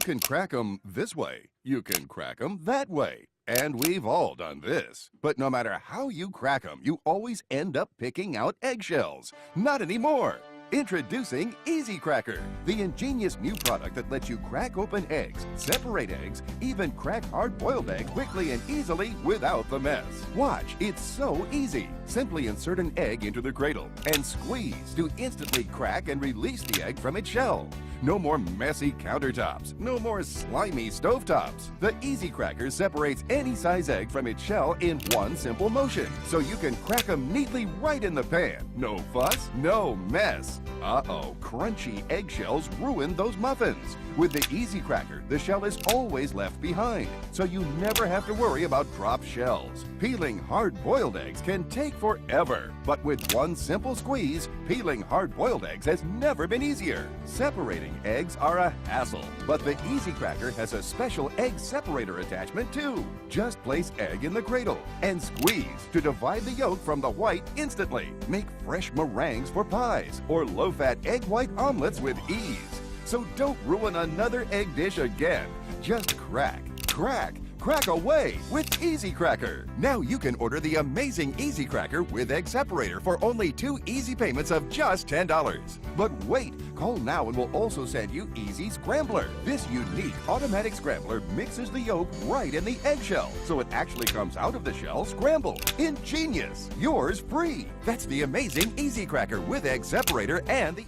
can crack 'em this way. You can crack 'em that way. And we've all done this. But no matter how you crack 'em, you always end up picking out eggshells. Not anymore. Introducing Easy Cracker, the ingenious new product that lets you crack open eggs, separate eggs, even crack hard-boiled eggs quickly and easily without the mess. Watch, it's so easy. Simply insert an egg into the cradle and squeeze to instantly crack and release the egg from its shell. No more messy countertops, no more slimy stovetops. The Easy Cracker separates any size egg from its shell in one simple motion, so you can crack them neatly right in the pan. No fuss, no mess. Uh-oh, crunchy eggshells ruin those muffins. With the Easy Cracker, the shell is always left behind, so you never have to worry about dropped shells. Peeling hard-boiled eggs can take forever, but with one simple squeeze, peeling hard-boiled eggs has never been easier. Separating eggs are a hassle, but the Easy Cracker has a special egg separator attachment too. Just place egg in the cradle and squeeze to divide the yolk from the white instantly. Make fresh meringues for pies or low-fat egg white omelets with ease. So don't ruin another egg dish again. Just crack, crack, crack away with Easy Cracker. Now you can order the amazing Easy Cracker with egg separator for only 2 easy payments of just $10. But wait, call now and we'll also send you Easy Scrambler. This unique automatic scrambler mixes the yolk right in the eggshell, so it actually comes out of the shell scrambled. Ingenious! Yours free. That's the amazing Easy Cracker with egg separator and the